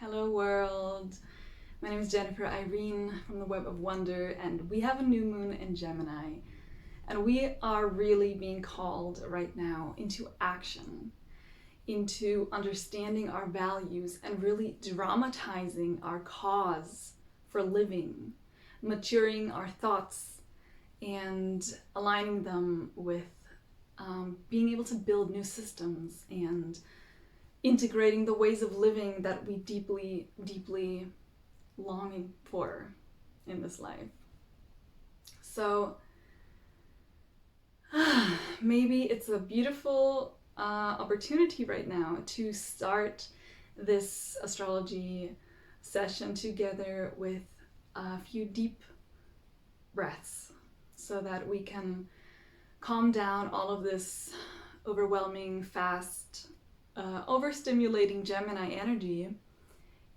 Hello world, my name is Jennifer EIREEN from the Web of Wonder, and we have a new moon in Gemini, and we are really being called right now into action, into understanding our values and really dramatizing our cause for living, maturing our thoughts and aligning them with being able to build new systems and integrating the ways of living that we deeply longing for in this life. So maybe it's a beautiful opportunity right now to start this astrology session together with a few deep breaths so that we can calm down all of this overwhelming, fast, overstimulating Gemini energy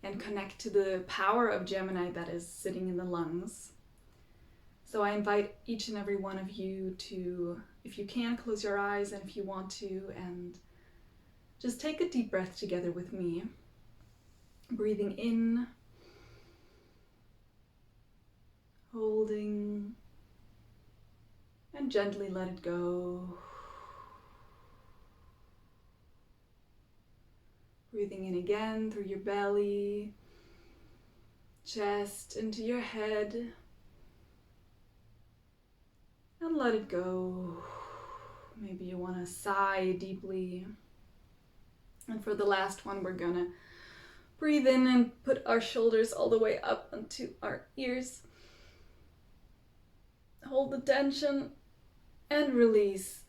and connect to the power of Gemini that is sitting in the lungs. So I invite each and every one of you to, if you can, close your eyes, and if you want to, and just take a deep breath together with me. Breathing in, holding, and gently let it go. Breathing in again through your belly, chest, into your head, and let it go. Maybe you want to sigh deeply. And for the last one, we're gonna breathe in and put our shoulders all the way up onto our ears. Hold the tension and release.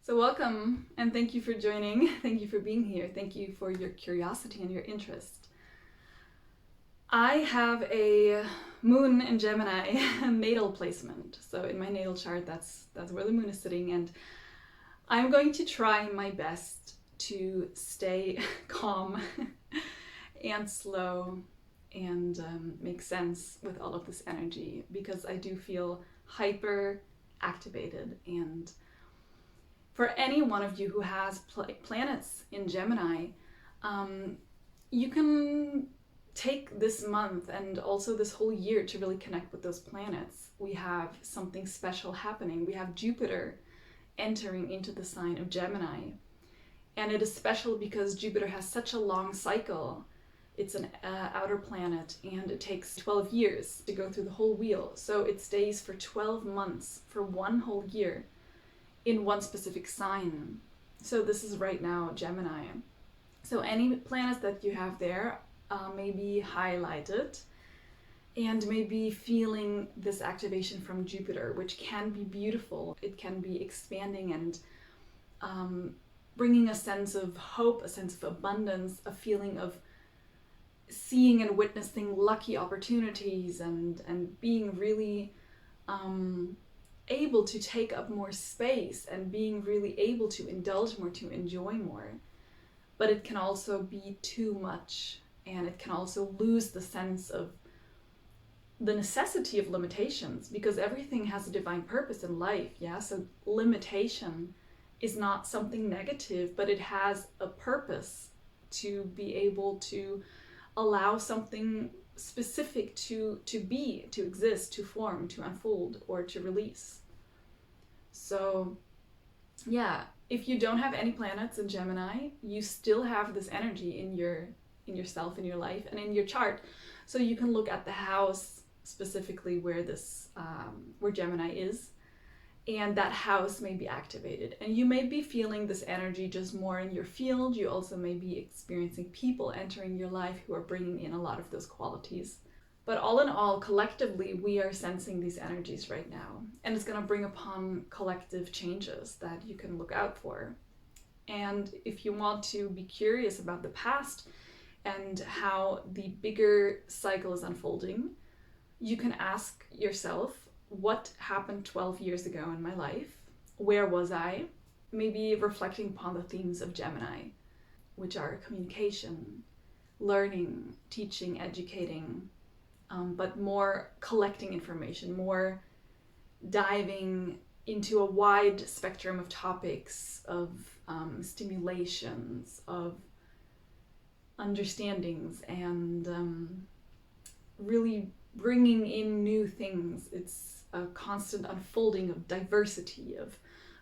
So welcome, and thank you for joining. Thank you for being here. Thank you for your curiosity and your interest. I have a moon in Gemini natal placement. So in my natal chart, that's where the moon is sitting, and I'm going to try my best to stay calm and slow and make sense with all of this energy, because I do feel hyper activated. And for any one of you who has planets in Gemini, you can take this month and also this whole year to really connect with those planets. We have something special happening. We have Jupiter entering into the sign of Gemini. And it is special because Jupiter has such a long cycle. It's an outer planet, and it takes 12 years to go through the whole wheel. So it stays for 12 months, for one whole year, in one specific sign. So this is right now Gemini. So any planets that you have there may be highlighted and may be feeling this activation from Jupiter, which can be beautiful. It can be expanding and bringing a sense of hope, a sense of abundance, a feeling of seeing and witnessing lucky opportunities and being really able to take up more space and being really able to indulge more, to enjoy more. But it can also be too much, and it can also lose the sense of the necessity of limitations, because everything has a divine purpose in life. So limitation is not something negative, but it has a purpose to be able to allow something specific to be, to exist, to form, to unfold, or to release. So if you don't have any planets in Gemini, you still have this energy in yourself, in your life, and in your chart. So you can look at the house specifically where this where Gemini is, and that house may be activated, and you may be feeling this energy just more in your field. You also may be experiencing people entering your life who are bringing in a lot of those qualities. But all in all, collectively, we are sensing these energies right now, and it's going to bring upon collective changes that you can look out for. And if you want to be curious about the past and how the bigger cycle is unfolding, you can ask yourself, what happened 12 years ago in my life? Where was I? Maybe reflecting upon the themes of Gemini, which are communication, learning, teaching, educating, but more collecting information, more diving into a wide spectrum of topics, of stimulations, of understandings, and really bringing in new things. It's a constant unfolding of diversity,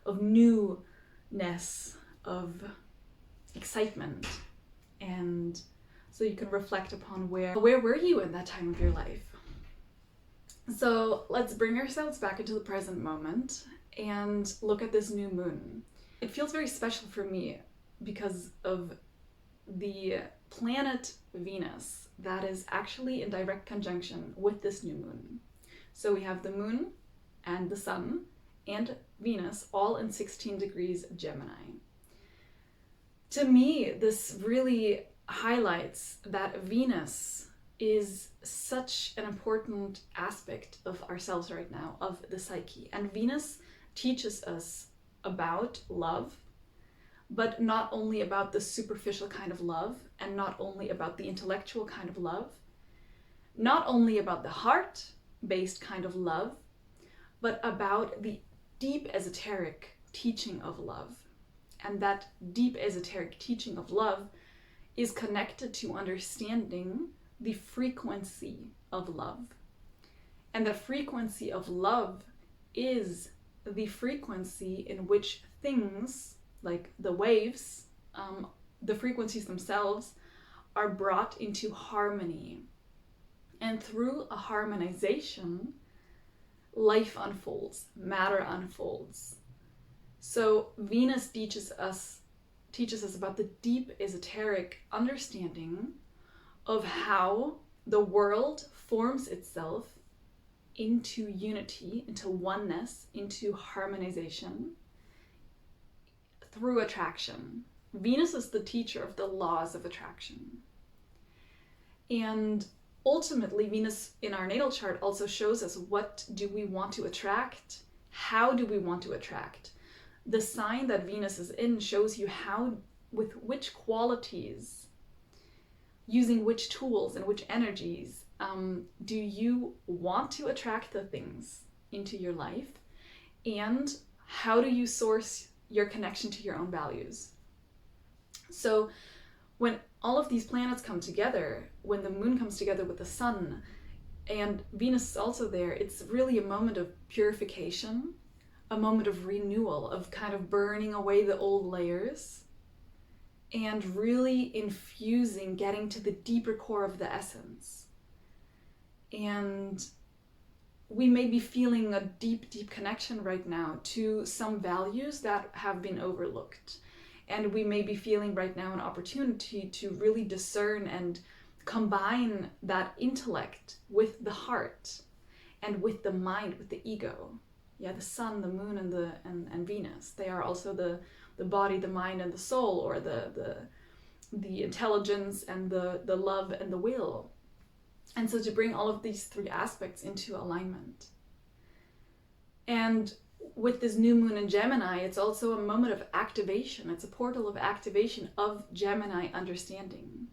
of newness, of excitement. And so you can reflect upon where were you in that time of your life. So let's bring ourselves back into the present moment and look at this new moon. It feels very special for me because of the planet Venus that is actually in direct conjunction with this new moon. So we have the moon and the sun and Venus all in 16 degrees Gemini. To me, this really highlights that Venus is such an important aspect of ourselves right now, of the psyche. And Venus teaches us about love, but not only about the superficial kind of love, and not only about the intellectual kind of love, not only about the heart-based kind of love, but about the deep esoteric teaching of love. And that deep esoteric teaching of love is connected to understanding the frequency of love. And the frequency of love is the frequency in which things, like the waves, the frequencies themselves, are brought into harmony. And through a harmonization, life unfolds, matter unfolds. So Venus teaches us about the deep esoteric understanding of how the world forms itself into unity, into oneness, into harmonization through attraction. Venus is the teacher of the laws of attraction. And ultimately, Venus in our natal chart also shows us what do we want to attract, how do we want to attract. The sign that Venus is in shows you how, with which qualities, using which tools and which energies, do you want to attract the things into your life, and how do you source your connection to your own values. So when all of these planets come together, when the moon comes together with the sun, and Venus is also there, it's really a moment of purification, a moment of renewal, of kind of burning away the old layers and really infusing, getting to the deeper core of the essence. And we may be feeling a deep, deep connection right now to some values that have been overlooked. And we may be feeling right now an opportunity to really discern and combine that intellect with the heart and with the mind, with the ego. Yeah, the sun, the moon, and Venus. They are also the body, the mind, and the soul, or the intelligence and the love and the will. And so to bring all of these three aspects into alignment. And with this new moon in Gemini, it's also a moment of activation. It's a portal of activation of Gemini understanding.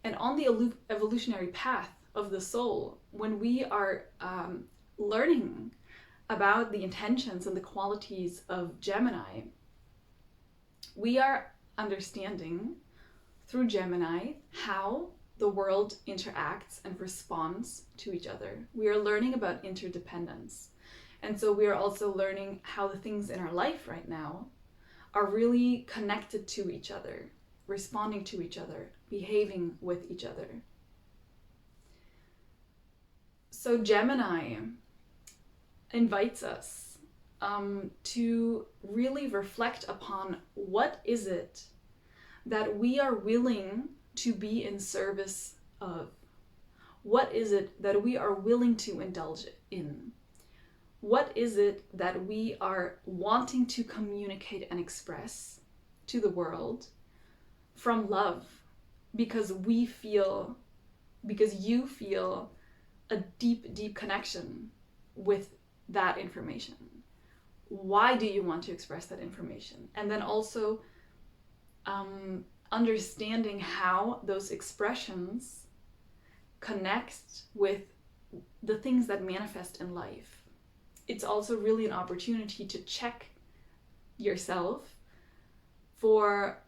And on the evolutionary path of the soul, when we are learning about the intentions and the qualities of Gemini, we are understanding through Gemini how the world interacts and responds to each other. We are learning about interdependence. And so we are also learning how the things in our life right now are really connected to each other, responding to each other, behaving with each other. So Gemini invites us to really reflect upon what is it that we are willing to be in service of. What is it that we are willing to indulge in? What is it that we are wanting to communicate and express to the world from love? Because you feel a deep, deep connection with that information. Why do you want to express that information? And then also understanding how those expressions connect with the things that manifest in life. it's also really an opportunity to check yourself for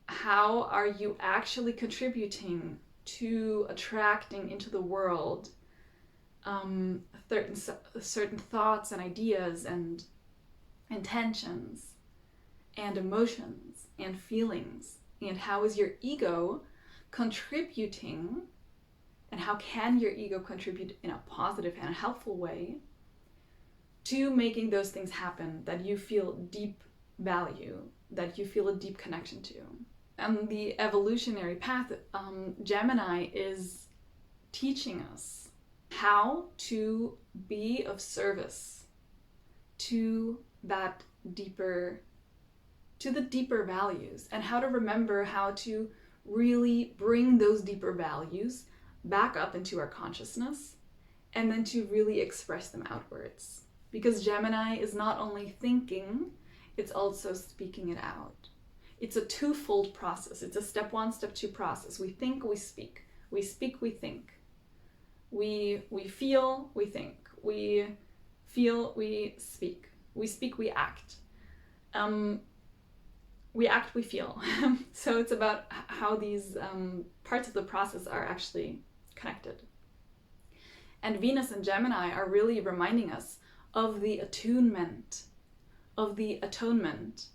how are you actually contributing to attracting into the world certain thoughts and ideas and intentions and emotions and feelings, and how is your ego contributing, and how can your ego contribute in a positive and a helpful way to making those things happen that you feel deep value, that you feel a deep connection to. And the evolutionary path, Gemini is teaching us how to be of service to that deeper, to the deeper values, and how to remember how to really bring those deeper values back up into our consciousness, and then to really express them outwards. Because Gemini is not only thinking, it's also speaking it out. It's a twofold process. It's a step one, step two process. We think, we speak. We speak, we think. We feel, we think. We feel, we speak. We speak, we act. We act, we feel. So it's about how these parts of the process are actually connected. And Venus and Gemini are really reminding us of the attunement, of the atonement,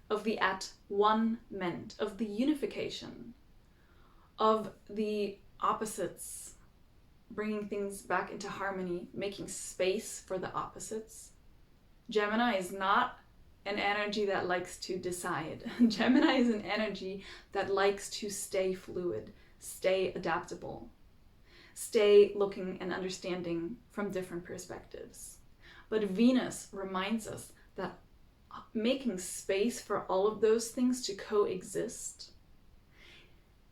of the at-one-ment, of the unification, of the opposites, bringing things back into harmony, making space for the opposites. Gemini is not an energy that likes to decide. Gemini is an energy that likes to stay fluid, stay adaptable, stay looking and understanding from different perspectives. But Venus reminds us that making space for all of those things to coexist,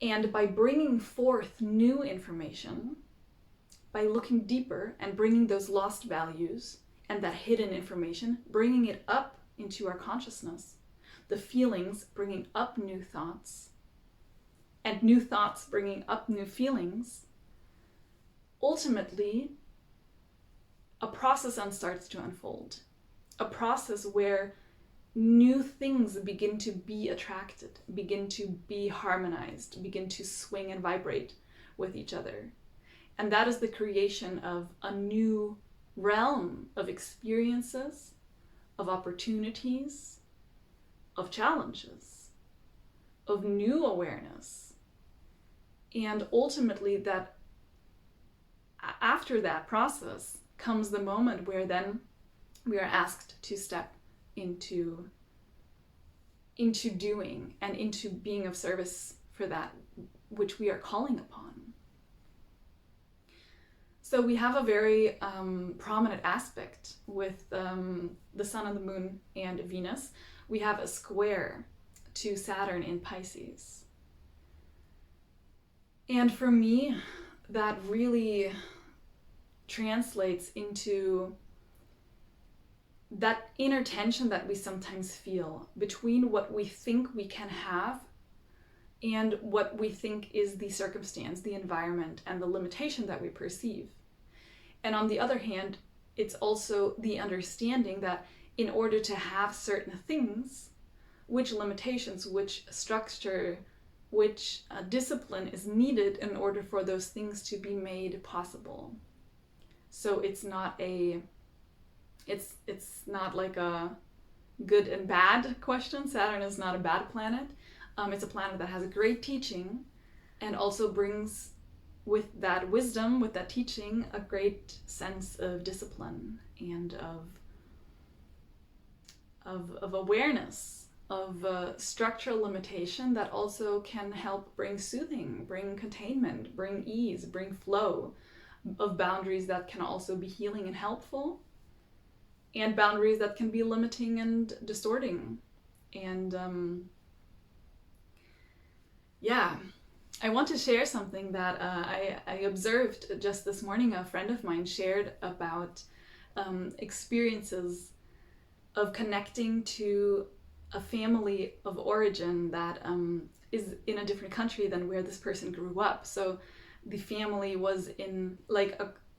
and by bringing forth new information, by looking deeper and bringing those lost values and that hidden information, bringing it up into our consciousness, the feelings bringing up new thoughts, and new thoughts bringing up new feelings, ultimately a process then starts to unfold. A process where new things begin to be attracted, begin to be harmonized, begin to swing and vibrate with each other. And that is the creation of a new realm of experiences, of opportunities, of challenges, of new awareness. And ultimately, that after that process comes the moment where then we are asked to step into doing and into being of service for that which we are calling upon. So we have a very prominent aspect with the Sun and the Moon and Venus. We have a square to Saturn in Pisces. And for me, that really translates into that inner tension that we sometimes feel between what we think we can have and what we think is the circumstance, the environment, and the limitation that we perceive. And on the other hand, it's also the understanding that in order to have certain things, which limitations, which structure, which discipline is needed in order for those things to be made possible. So it's not like a good and bad question. Saturn is not a bad planet. It's a planet that has a great teaching and also brings with that wisdom, with that teaching, a great sense of discipline and of awareness, of structural limitation that also can help bring soothing, bring containment, bring ease, bring flow, of boundaries that can also be healing and helpful, and boundaries that can be limiting and distorting. And I want to share something that I observed just this morning. A friend of mine shared about experiences of connecting to a family of origin that is in a different country than where this person grew up. So the family was in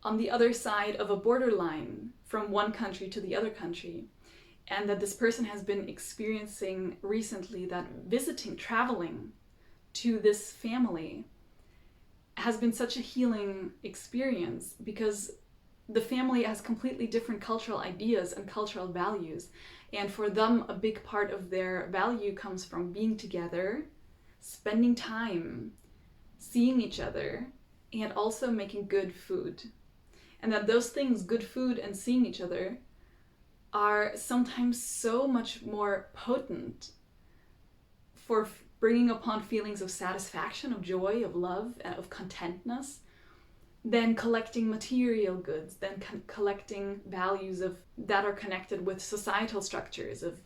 on the other side of a borderline from one country to the other country. And that this person has been experiencing recently that traveling to this family has been such a healing experience, because the family has completely different cultural ideas and cultural values. And for them, a big part of their value comes from being together, spending time, seeing each other, and also making good food. And that those things, good food and seeing each other, are sometimes so much more potent for bringing upon feelings of satisfaction, of joy, of love, and of contentness, than collecting material goods, than collecting values that are connected with societal structures of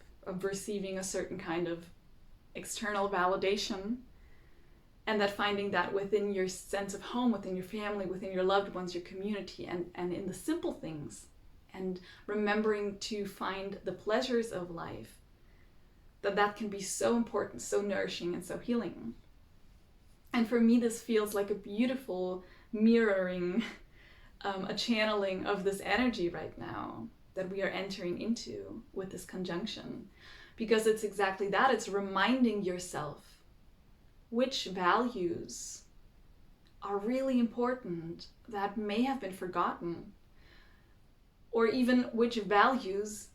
receiving a certain kind of external validation, and that finding that within your sense of home, within your family, within your loved ones, your community, and in the simple things, and remembering to find the pleasures of life, that can be so important, so nourishing, and so healing. And for me, this feels like a beautiful mirroring, a channeling of this energy right now that we are entering into with this conjunction. Because it's exactly that, it's reminding yourself which values are really important that may have been forgotten, or even which values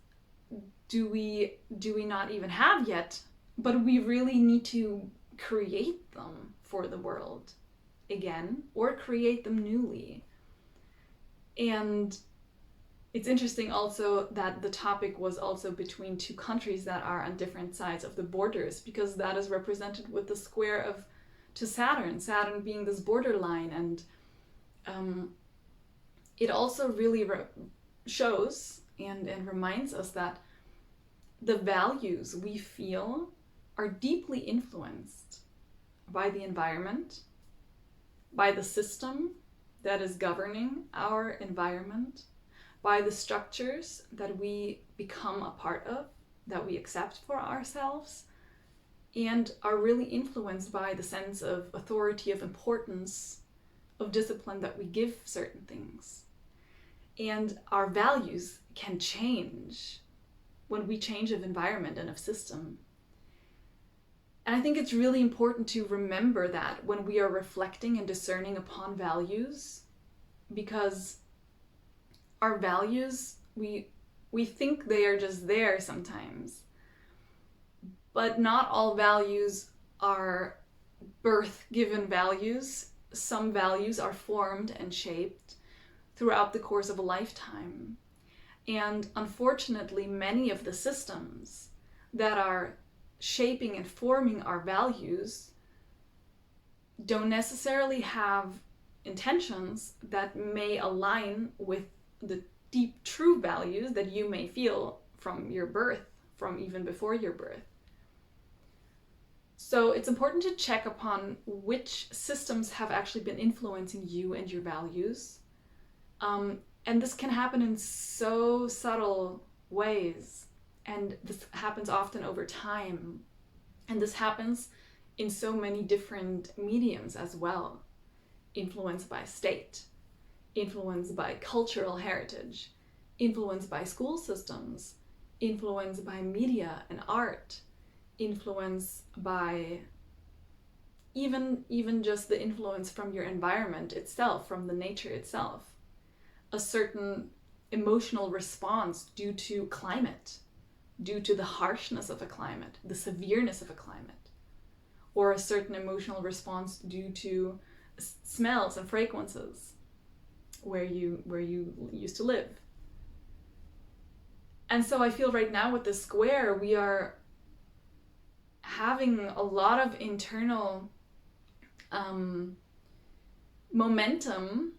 do we not even have yet, but we really need to create them for the world again, or create them newly. And it's interesting also that the topic was also between two countries that are on different sides of the borders, because that is represented with the square to Saturn being this borderline. And it also really shows and reminds us that the values we feel are deeply influenced by the environment, by the system that is governing our environment, by the structures that we become a part of, that we accept for ourselves, and are really influenced by the sense of authority, of importance, of discipline that we give certain things. And our values can change when we change of environment and of system. And I think it's really important to remember that when we are reflecting and discerning upon values, because our values, we think they are just there sometimes, but not all values are birth-given values. Some values are formed and shaped throughout the course of a lifetime. And unfortunately, many of the systems that are shaping and forming our values don't necessarily have intentions that may align with the deep true values that you may feel from your birth, from even before your birth. So it's important to check upon which systems have actually been influencing you and your values. And this can happen in so subtle ways. And this happens often over time. And this happens in so many different mediums as well. Influenced by state, influenced by cultural heritage, influenced by school systems, influenced by media and art, influenced by even just the influence from your environment itself, from the nature itself. A certain emotional response due to climate, due to the harshness of a climate, the severeness of a climate, or a certain emotional response due to smells and fragrances where you used to live. And so I feel right now with the square, we are having a lot of internal momentum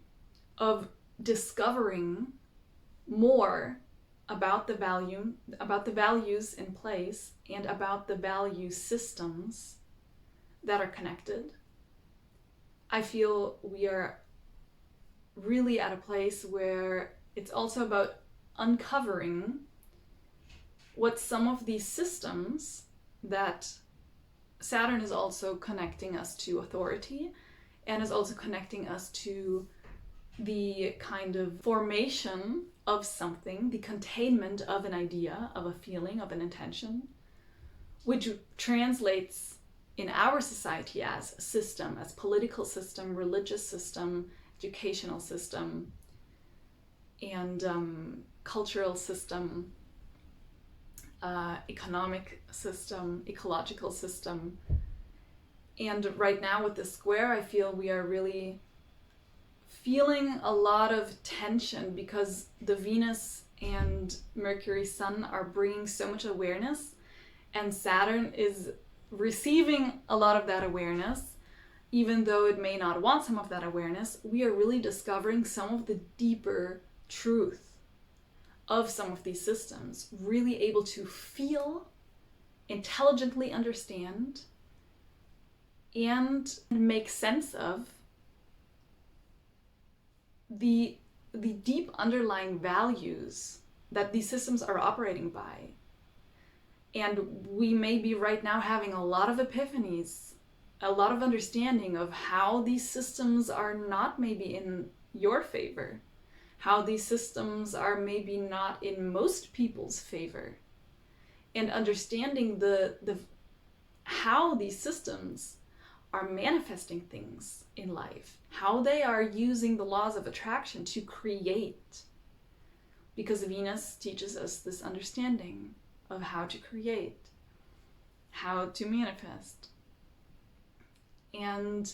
of discovering more about the values in place and about the value systems that are connected. I feel we are really at a place where it's also about uncovering what some of these systems that Saturn is also connecting us to authority and is also connecting us to the kind of formation of something, the containment of an idea, of a feeling, of an intention, which translates in our society as a system, as political system, religious system, educational system, and cultural system, economic system, ecological system. And right now with the square, I feel we are really feeling a lot of tension because the Venus and Mercury Sun are bringing so much awareness, and Saturn is receiving a lot of that awareness. Even though it may not want some of that awareness, we are really discovering some of the deeper truth of some of these systems, really able to feel, intelligently understand, and make sense of the deep underlying values that these systems are operating by. And we may be right now having a lot of epiphanies, a lot of understanding of how these systems are not maybe in your favor, how these systems are maybe not in most people's favor, and understanding the how these systems are manifesting things in life, how they are using the laws of attraction to create. Because Venus teaches us this understanding of how to create, how to manifest. And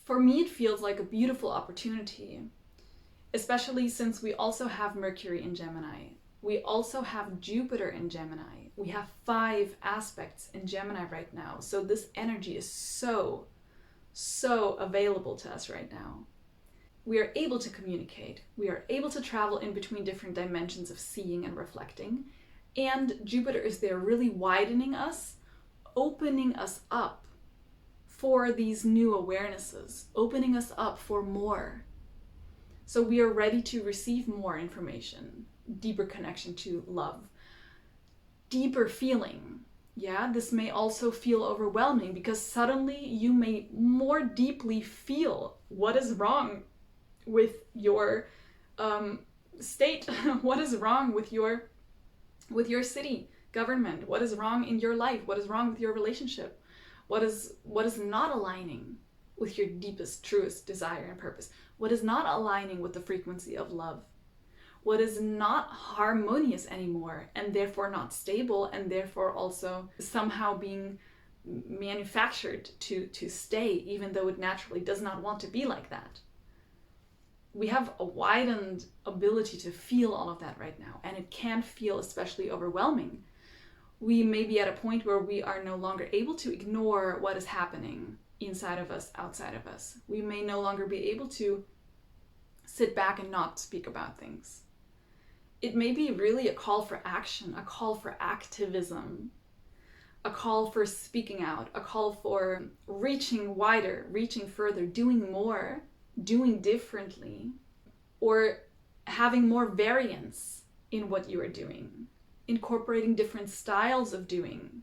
for me, it feels like a beautiful opportunity, especially since we also have Mercury in Gemini. We also have Jupiter in Gemini. We have 5 aspects in Gemini right now. So this energy is so available to us right now. We are able to communicate. We are able to travel in between different dimensions of seeing and reflecting. And Jupiter is there really widening us, opening us up for these new awarenesses, opening us up for more. So we are ready to receive more information, deeper connection to love, deeper feeling. Yeah, this may also feel overwhelming because suddenly you may more deeply feel what is wrong with your state, what is wrong with your city government, what is wrong in your life, what is wrong with your relationship, what is not aligning with your deepest, truest desire and purpose, what is not aligning with the frequency of love, what is not harmonious anymore and therefore not stable and therefore also somehow being manufactured to stay even though it naturally does not want to be like that. We have a widened ability to feel all of that right now, and it can feel especially overwhelming. We may be at a point where we are no longer able to ignore what is happening inside of us, outside of us. We may no longer be able to sit back and not speak about things. It may be really a call for action, a call for activism, a call for speaking out, a call for reaching wider, reaching further, doing more, doing differently, or having more variance in what you are doing, incorporating different styles of doing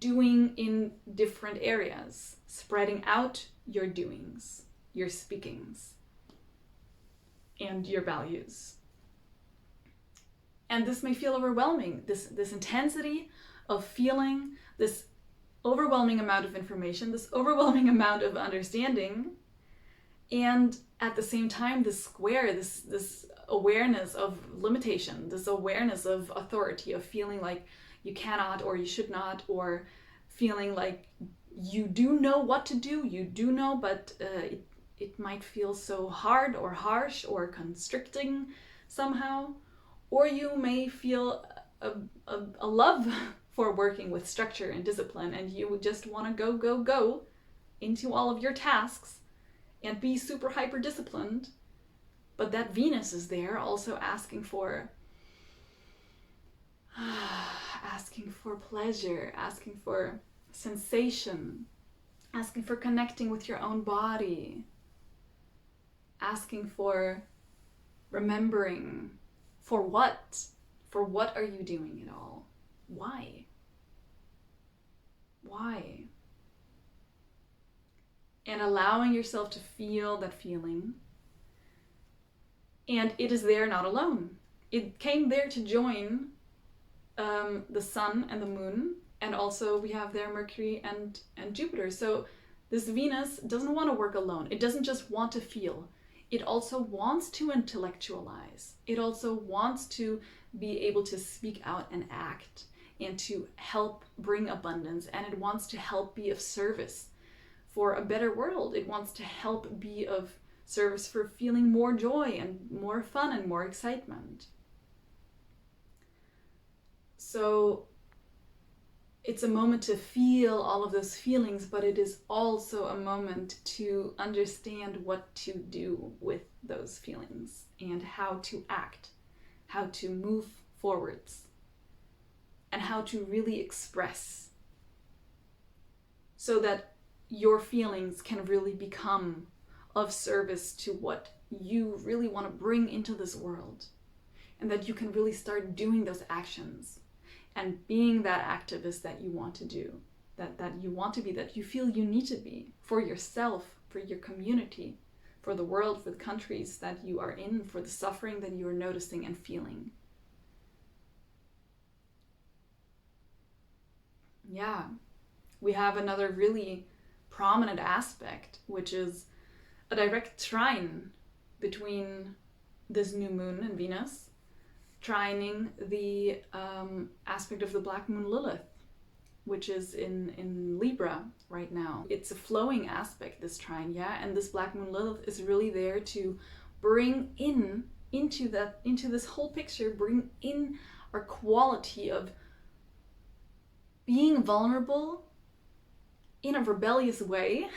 in different areas, spreading out your doings, your speakings, and your values. And this may feel overwhelming, this intensity of feeling, this overwhelming amount of information, this overwhelming amount of understanding, and at the same time, this square, this awareness of limitation, this awareness of authority, of feeling like you cannot or you should not, or feeling like you do know what to do, you do know, but it might feel so hard or harsh or constricting somehow. Or you may feel a love for working with structure and discipline, and you just want to go into all of your tasks and be super hyper disciplined. But that Venus is there also asking for pleasure, asking for sensation, asking for connecting with your own body, asking for remembering. For what? For what are you doing it all? Why? Why? And allowing yourself to feel that feeling, And it is there not alone. It came there to join the sun and the moon, and also we have there Mercury and Jupiter. So this Venus doesn't want to work alone. It doesn't just want to feel. It also wants to intellectualize. It also wants to be able to speak out and act and to help bring abundance. And it wants to help be of service for a better world. It wants to help be of service for feeling more joy and more fun and more excitement. So it's a moment to feel all of those feelings, but it is also a moment to understand what to do with those feelings and how to act, how to move forwards, and how to really express so that your feelings can really become of service to what you really want to bring into this world, and that you can really start doing those actions and being that activist that you want to do, that you want to be, that you feel you need to be for yourself, for your community, for the world, for the countries that you are in, for the suffering that you are noticing and feeling. Yeah, we have another really prominent aspect, which is a direct trine between this new moon and Venus, trining the aspect of the black moon Lilith, which is in Libra right now. It's a flowing aspect, this trine, yeah, and this black moon Lilith is really there to bring into this whole picture, bring in our quality of being vulnerable in a rebellious way,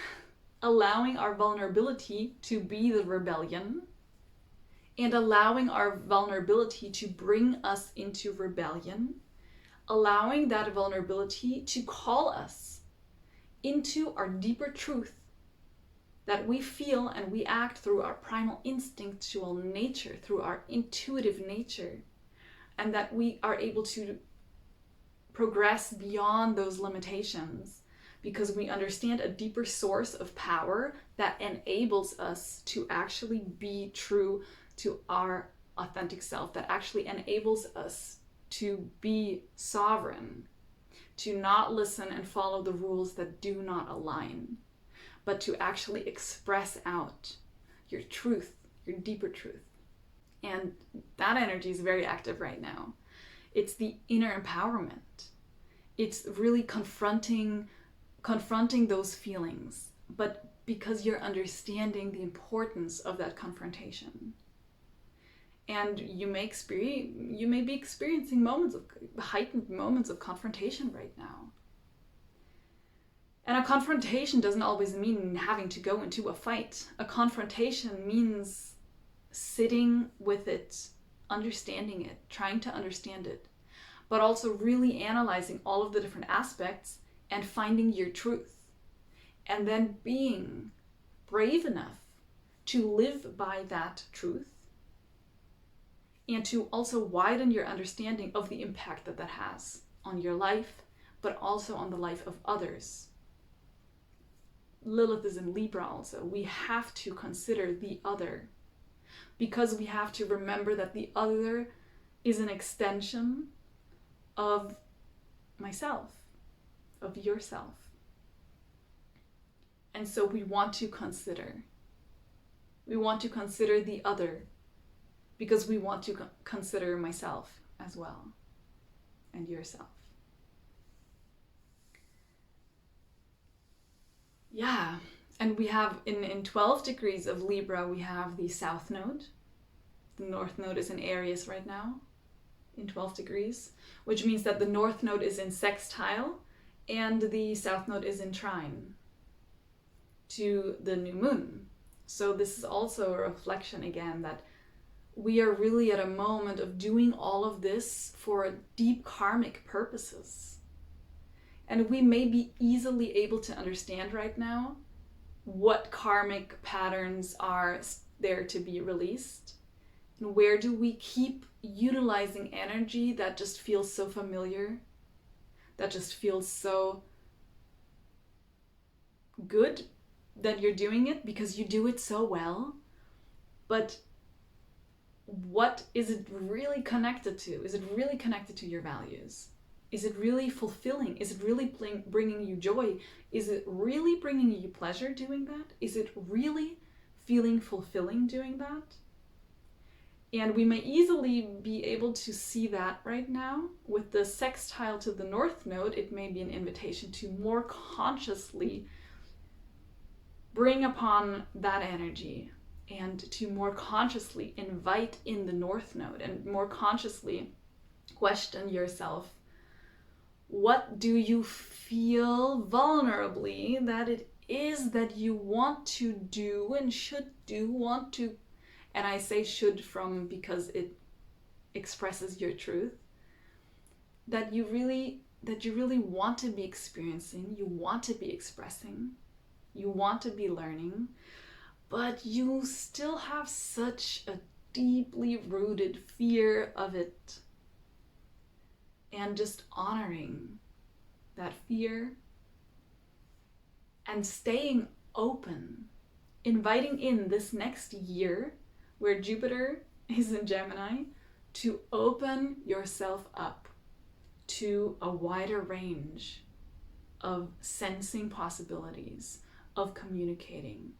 allowing our vulnerability to be the rebellion, and allowing our vulnerability to bring us into rebellion, allowing that vulnerability to call us into our deeper truth, that we feel and we act through our primal instinctual nature, through our intuitive nature, and that we are able to progress beyond those limitations because we understand a deeper source of power that enables us to actually be true to our authentic self, that actually enables us to be sovereign, to not listen and follow the rules that do not align, but to actually express out your truth, your deeper truth. And that energy is very active right now. It's the inner empowerment. It's really confronting those feelings, but because you're understanding the importance of that confrontation. And you may be experiencing heightened moments of confrontation right now. And a confrontation doesn't always mean having to go into a fight. A confrontation means sitting with it, understanding it, trying to understand it, but also really analyzing all of the different aspects and finding your truth. And then being brave enough to live by that truth and to also widen your understanding of the impact that has on your life, but also on the life of others. Lilith is in Libra also. We have to consider the other, because we have to remember that the other is an extension of myself, of yourself. And so we want to consider the other, because we want to consider myself as well, and yourself. Yeah, and we have in 12 degrees of Libra, we have the South Node. The North Node is in Aries right now, in 12 degrees, which means that the North Node is in sextile and the South Node is in trine to the new moon. So this is also a reflection again that we are really at a moment of doing all of this for deep karmic purposes. And we may be easily able to understand right now what karmic patterns are there to be released, and where do we keep utilizing energy that just feels so familiar, that just feels so good that you're doing it because you do it so well, but what is it really connected to? Is it really connected to your values? Is it really fulfilling? Is it really bringing you joy? Is it really bringing you pleasure doing that? Is it really feeling fulfilling doing that? And we may easily be able to see that right now. With the sextile to the North Node, it may be an invitation to more consciously bring upon that energy and to more consciously invite in the North Node and more consciously question yourself. What do you feel vulnerably that it is that you want to do and should do, and I say should because it expresses your truth, that you really want to be experiencing, you want to be expressing, you want to be learning, but you still have such a deeply rooted fear of it. And just honoring that fear and staying open, inviting in this next year where Jupiter is in Gemini, to open yourself up to a wider range of sensing possibilities, of communicating.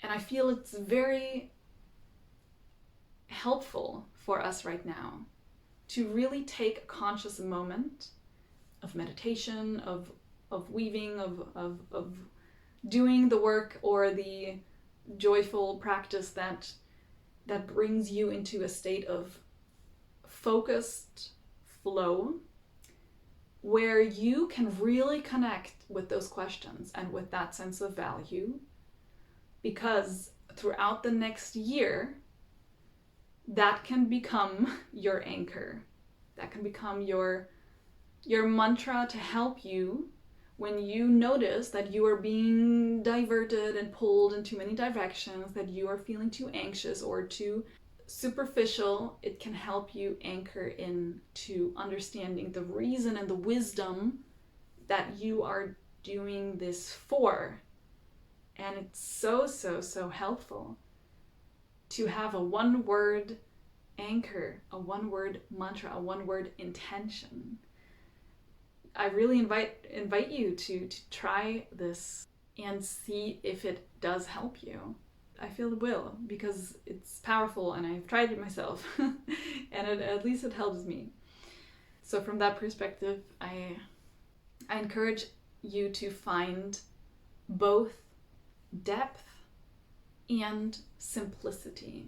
And I feel it's very helpful for us right now to really take a conscious moment of meditation, of weaving, of doing the work or the joyful practice that brings you into a state of focused flow, where you can really connect with those questions and with that sense of value, because throughout the next year, that can become your anchor. That can become your mantra to help you when you notice that you are being diverted and pulled in too many directions, that you are feeling too anxious or too superficial. It can help you anchor in to understanding the reason and the wisdom that you are doing this for. And it's so helpful to have a one-word anchor, a one-word mantra, a one-word intention. I really invite you to try this and see if it does help you. I feel it will, because it's powerful and I've tried it myself and at least it helps me. So from that perspective, I encourage you to find both depth and simplicity.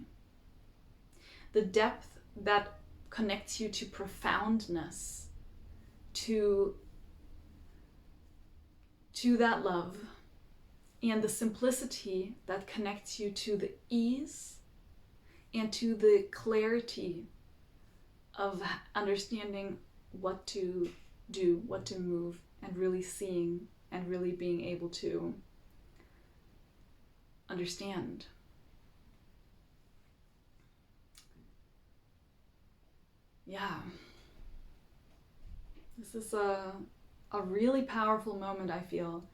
The depth that connects you to profoundness, to that love, and the simplicity that connects you to the ease and to the clarity of understanding what to do, what to move, and really seeing and really being able to understand. Yeah. This is a really powerful moment, I feel.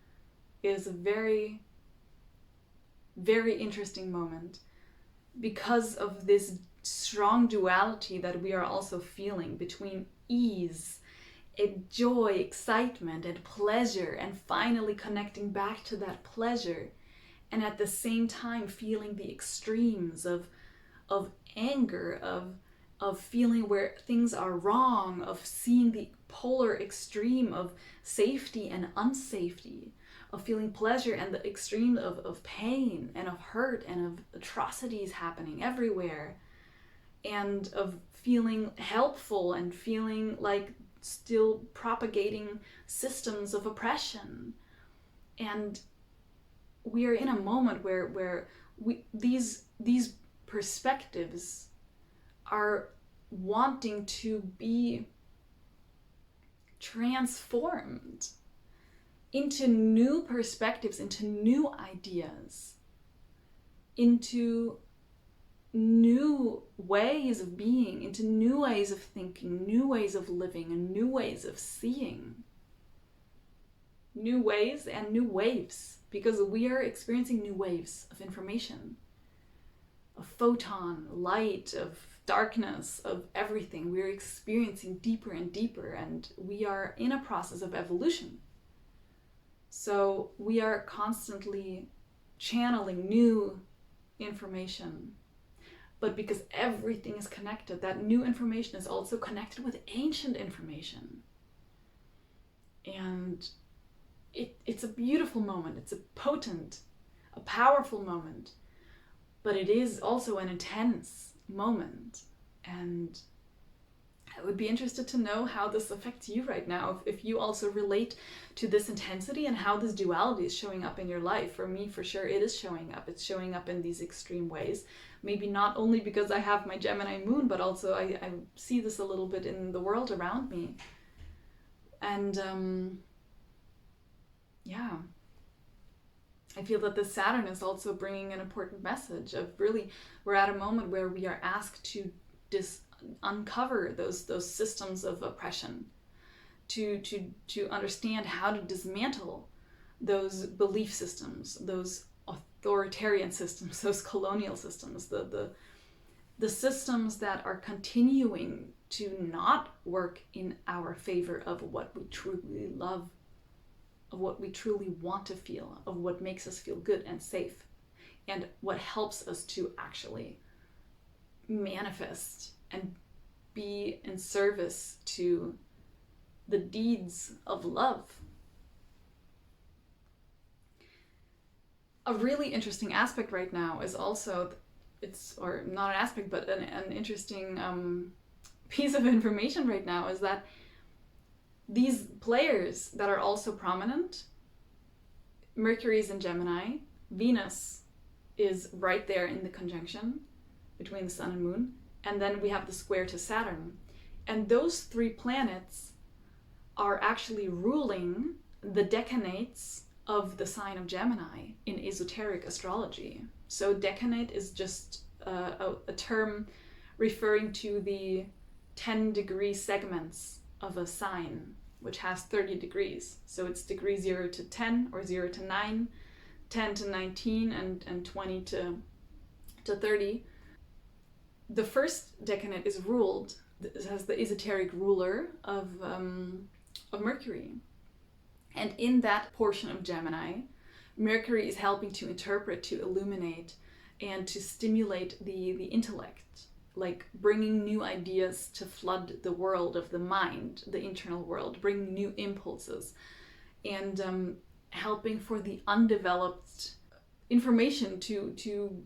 It is a very, very interesting moment because of this strong duality that we are also feeling between ease and joy, excitement and pleasure, and finally connecting back to that pleasure, and at the same time feeling the extremes of anger, of feeling where things are wrong, of seeing the polar extreme of safety and unsafety, of feeling pleasure and the extreme of pain and of hurt and of atrocities happening everywhere, and of feeling helpful and feeling like still propagating systems of oppression. And we are in a moment where these perspectives are wanting to be transformed into new perspectives, into new ideas, into new ways of being, into new ways of thinking, new ways of living, and new ways of seeing. New ways and new waves, because we are experiencing new waves of information. of photon, light, of darkness, of everything. We're experiencing deeper and deeper, and we are in a process of evolution. So we are constantly channeling new information. But because everything is connected, that new information is also connected with ancient information. And it's a beautiful moment. It's a potent, a powerful moment. But it is also an intense moment. And I would be interested to know how this affects you right now, if you also relate to this intensity and how this duality is showing up in your life. For me, for sure, it is showing up. It's showing up in these extreme ways. Maybe not only because I have my Gemini moon, but also I see this a little bit in the world around me. And yeah, I feel that this Saturn is also bringing an important message of really, we're at a moment where we are asked to uncover those systems of oppression, to understand how to dismantle those belief systems, those authoritarian systems, those colonial systems, the systems that are continuing to not work in our favor of what we truly love, of what we truly want to feel, of what makes us feel good and safe, and what helps us to actually manifest and be in service to the deeds of love. A really interesting aspect right now is also, or not an aspect, but an interesting piece of information right now is that these players that are also prominent, Mercury is in Gemini, Venus is right there in the conjunction between the sun and moon, and then we have the square to Saturn. And those three planets are actually ruling the decanates of the sign of Gemini in esoteric astrology. So decanate is just a term referring to the 10-degree segments of a sign, which has 30 degrees. So it's degree 0 to 10 or 0 to 9, 10 to 19, and 20 to 30. The first decanate is ruled, has the esoteric ruler of Mercury. And in that portion of Gemini, Mercury is helping to interpret, to illuminate, and to stimulate the intellect, like bringing new ideas to flood the world of the mind, the internal world, bringing new impulses, and helping for the undeveloped information to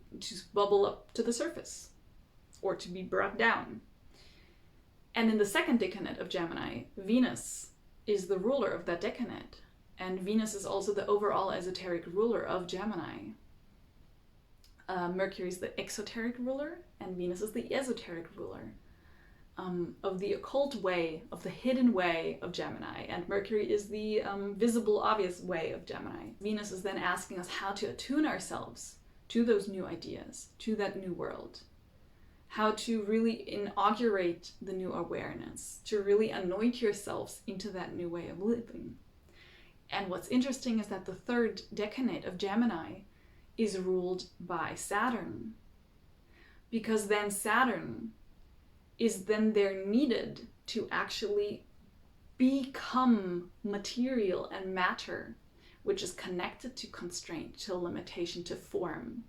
bubble up to the surface or to be brought down. And in the second decanate of Gemini, Venus is the ruler of that decanate. And Venus is also the overall esoteric ruler of Gemini. Mercury is the exoteric ruler, and Venus is the esoteric ruler of the occult way, of the hidden way of Gemini. And Mercury is the visible, obvious way of Gemini. Venus is then asking us how to attune ourselves to those new ideas, to that new world. How to really inaugurate the new awareness, to really anoint yourselves into that new way of living. And what's interesting is that the third decanate of Gemini is ruled by Saturn, because then Saturn is then there needed to actually become material and matter, which is connected to constraint, to limitation, to form.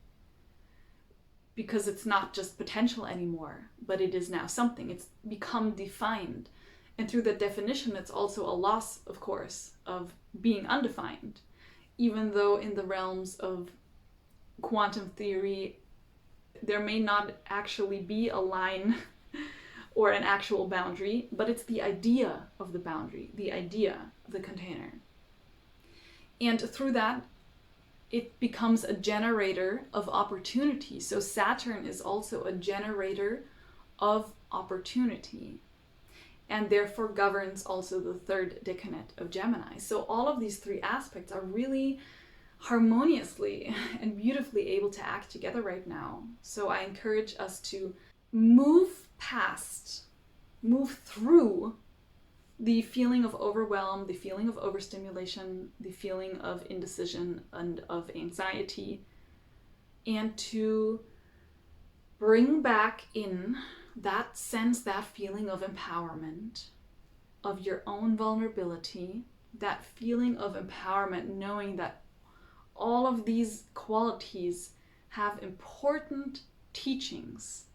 Because it's not just potential anymore, but it is now something. It's become defined. And through that definition, it's also a loss, of course, of being undefined. Even though in the realms of quantum theory, there may not actually be a line or an actual boundary, but it's the idea of the boundary, the idea of the container. And through that, it becomes a generator of opportunity. So Saturn is also a generator of opportunity, and therefore governs also the third decanate of Gemini. So all of these three aspects are really harmoniously and beautifully able to act together right now. So I encourage us to move through the feeling of overwhelm, the feeling of overstimulation, the feeling of indecision and of anxiety, and to bring back in that sense, that feeling of empowerment, of your own vulnerability, that feeling of empowerment, knowing that all of these qualities have important teachings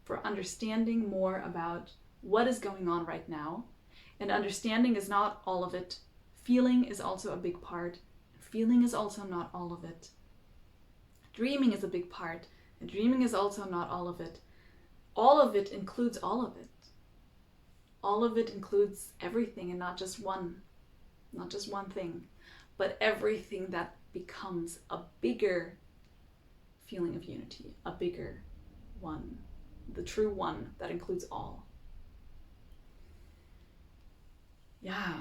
for understanding more about what is going on right now. And understanding is not all of it. Feeling is also a big part. Feeling is also not all of it. Dreaming is a big part, and dreaming is also not all of it. All of it includes all of it. All of it includes everything, and not just one thing, but everything that becomes a bigger feeling of unity, a bigger one, the true one that includes all. Yeah.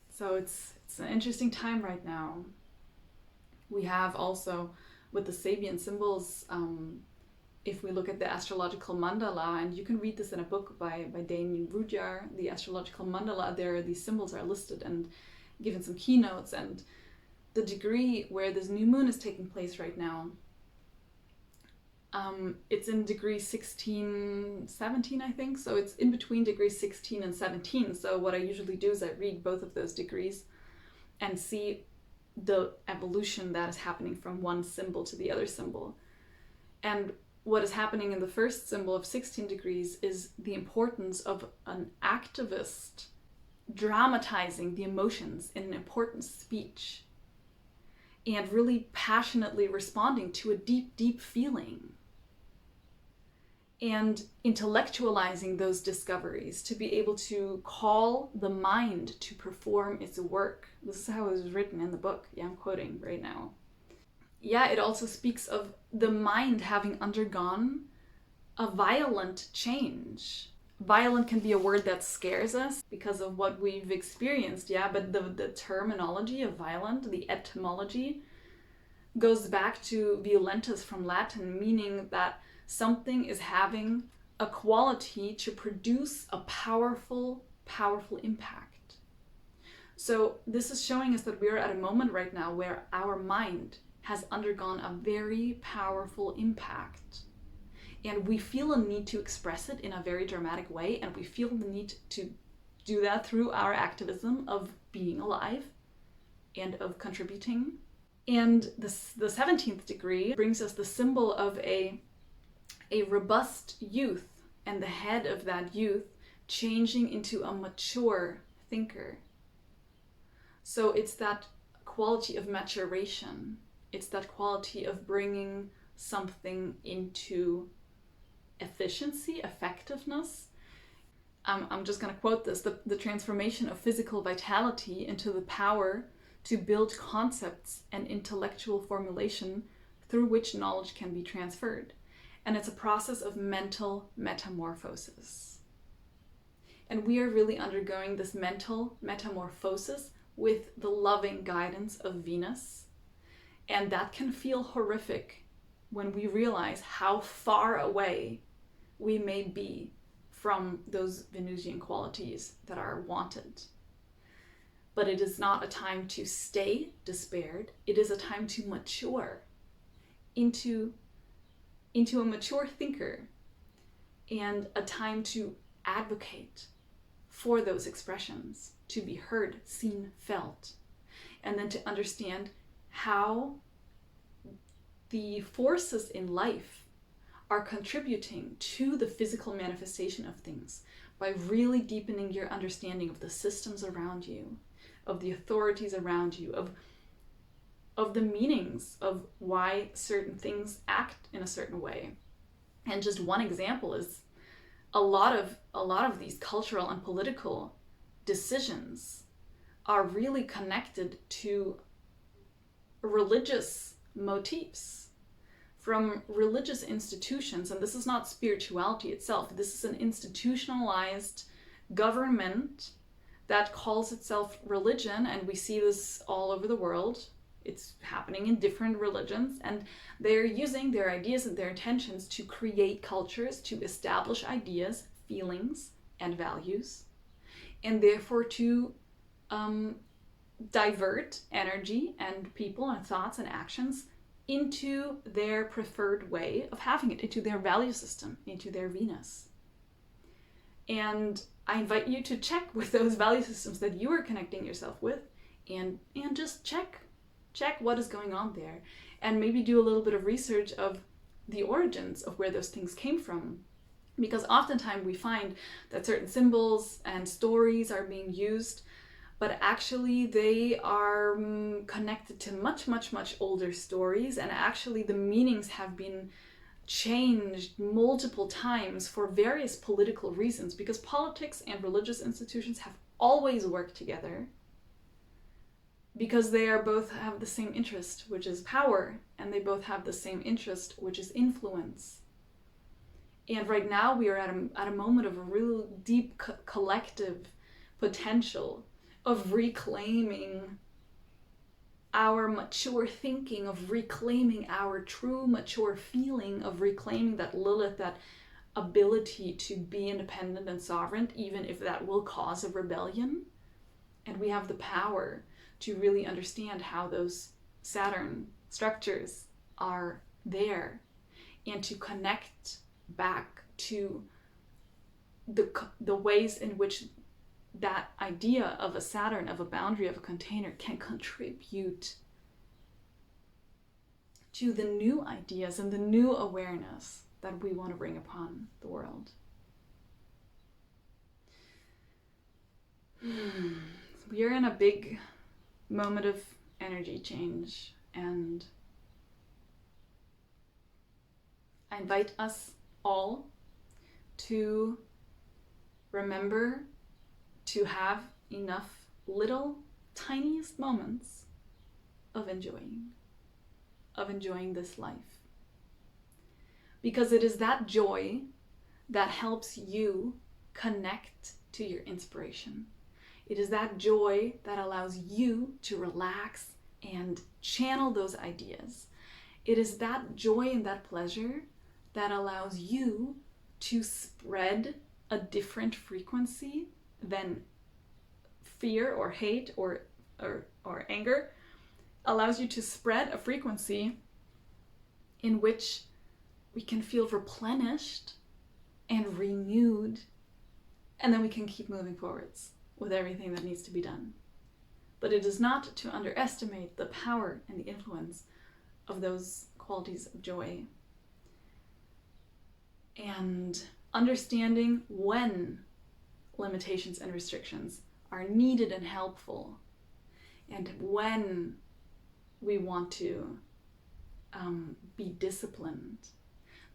So it's an interesting time right now. We have also, with the Sabian symbols, if we look at the astrological mandala, and you can read this in a book by Damien Rudyard, the astrological mandala, there these symbols are listed and given some keynotes, and the degree where this new moon is taking place right now, it's in degree 16, 17, I think. So it's in between degree 16 and 17. So what I usually do is I read both of those degrees and see the evolution that is happening from one symbol to the other symbol. And what is happening in the first symbol of 16 degrees is the importance of an activist dramatizing the emotions in an important speech and really passionately responding to a deep, deep feeling and intellectualizing those discoveries to be able to call the mind to perform its work. This is how it was written in the book. Yeah, I'm quoting right now. Yeah, it also speaks of the mind having undergone a violent change. Violent can be a word that scares us because of what we've experienced, yeah, but the terminology of violent, the etymology, goes back to violentus from Latin, meaning that something is having a quality to produce a powerful, powerful impact. So this is showing us that we're at a moment right now where our mind has undergone a very powerful impact. And we feel a need to express it in a very dramatic way, and we feel the need to do that through our activism of being alive and of contributing. And the 17th degree brings us the symbol of a robust youth, and the head of that youth changing into a mature thinker. So it's that quality of maturation. It's that quality of bringing something into efficiency, effectiveness. I'm just going to quote this, the transformation of physical vitality into the power to build concepts and intellectual formulation through which knowledge can be transferred. And it's a process of mental metamorphosis. And we are really undergoing this mental metamorphosis with the loving guidance of Venus. And that can feel horrific when we realize how far away we may be from those Venusian qualities that are wanted. But it is not a time to stay despaired. It is a time to mature into a mature thinker, and a time to advocate for those expressions, to be heard, seen, felt, and then to understand how the forces in life are contributing to the physical manifestation of things by really deepening your understanding of the systems around you, of the authorities around you, of the meanings of why certain things act in a certain way. And just one example is a lot of these cultural and political decisions are really connected to religious motifs from religious institutions. And this is not spirituality itself. This is an institutionalized government that calls itself religion, and we see this all over the world. It's happening in different religions, and they're using their ideas and their intentions to create cultures, to establish ideas, feelings, and values, and therefore to divert energy and people and thoughts and actions into their preferred way of having it, into their value system, into their Venus. And I invite you to check with those value systems that you are connecting yourself with, and just check what is going on there, and maybe do a little bit of research of the origins of where those things came from. Because oftentimes we find that certain symbols and stories are being used, but actually they are connected to much, much, much older stories, and actually the meanings have been changed multiple times for various political reasons, because politics and religious institutions have always worked together because they are both have the same interest, which is power, and they both have the same interest, which is influence. And right now we are at a moment of a real deep collective potential of reclaiming our mature thinking, of reclaiming our true mature feeling, of reclaiming that Lilith, that ability to be independent and sovereign, even if that will cause a rebellion. And we have the power to really understand how those Saturn structures are there, and to connect back to the ways in which that idea of a Saturn, of a boundary, of a container, can contribute to the new ideas and the new awareness that we want to bring upon the world. We are in a big moment of energy change, and I invite us all to remember to have enough little tiniest moments of enjoying this life. Because it is that joy that helps you connect to your inspiration. It is that joy that allows you to relax and channel those ideas. It is that joy and that pleasure that allows you to spread a different frequency than fear or hate or anger. Allows you to spread a frequency in which we can feel replenished and renewed, and then we can keep moving forwards with everything that needs to be done. But it is not to underestimate the power and the influence of those qualities of joy. And understanding when limitations and restrictions are needed and helpful, and when we want to be disciplined,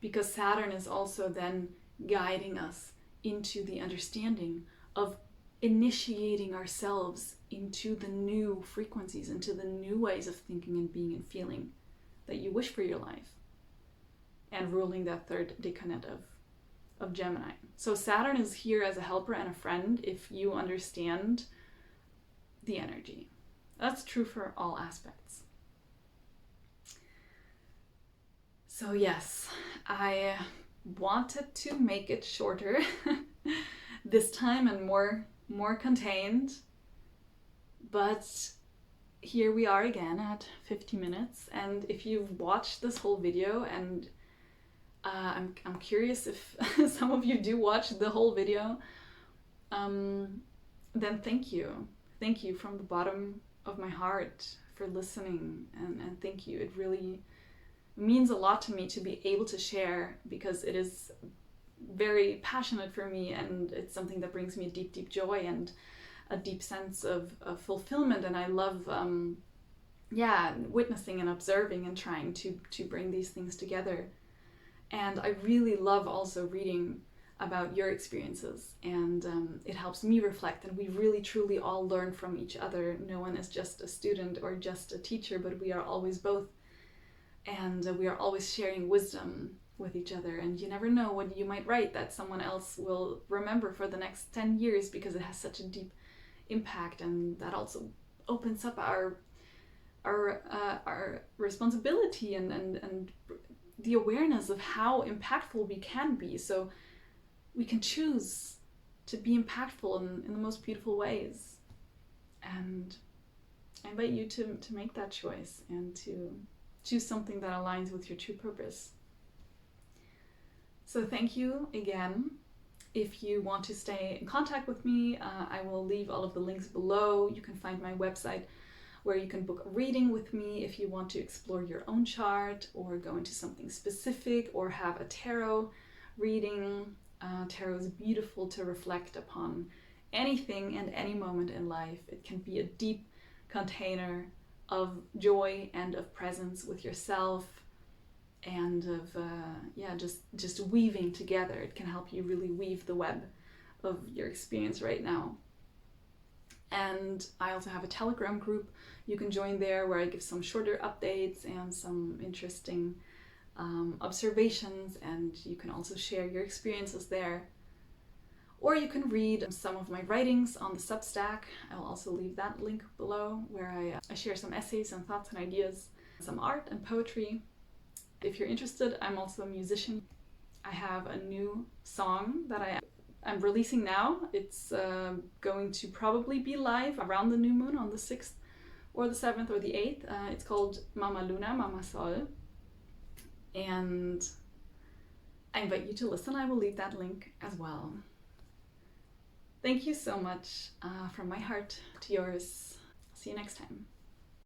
because Saturn is also then guiding us into the understanding of initiating ourselves into the new frequencies, into the new ways of thinking and being and feeling that you wish for your life, and ruling that third decan of Gemini. So Saturn is here as a helper and a friend if you understand the energy. That's true for all aspects. So yes, I wanted to make it shorter this time and more contained, but here we are again at 50 minutes. And if you've watched this whole video, and I'm curious if some of you do watch the whole video, then thank you from the bottom of my heart for listening, and thank you. It really means a lot to me to be able to share, because it is very passionate for me, and it's something that brings me a deep joy and a deep sense of fulfillment. And I love witnessing and observing and trying to bring these things together. And I really love also reading about your experiences, and it helps me reflect, and we really truly all learn from each other. No one is just a student or just a teacher, but we are always both, and we are always sharing wisdom with each other. And you never know what you might write that someone else will remember for the next 10 years, because it has such a deep impact, and that also opens up our responsibility and the awareness of how impactful we can be. So we can choose to be impactful in the most beautiful ways. And I invite you to make that choice and to choose something that aligns with your true purpose. So thank you again. If you want to stay in contact with me, I will leave all of the links below. You can find my website where you can book a reading with me if you want to explore your own chart or go into something specific or have a tarot reading. Tarot is beautiful to reflect upon anything and any moment in life. It can be a deep container of joy and of presence with yourself and of just weaving together. It can help you really weave the web of your experience right now. And I also have a Telegram group. You can join there where I give some shorter updates and some interesting observations, and you can also share your experiences there. Or you can read some of my writings on the Substack. I'll also leave that link below, where I share some essays and thoughts and ideas, some art and poetry. If you're interested, I'm also a musician. I have a new song that I'm releasing now. It's going to probably be live around the new moon on the 6th or the 7th or the 8th. It's called Mama Luna, Mama Sol. And I invite you to listen. I will leave that link as well. Thank you so much from my heart to yours. See you next time.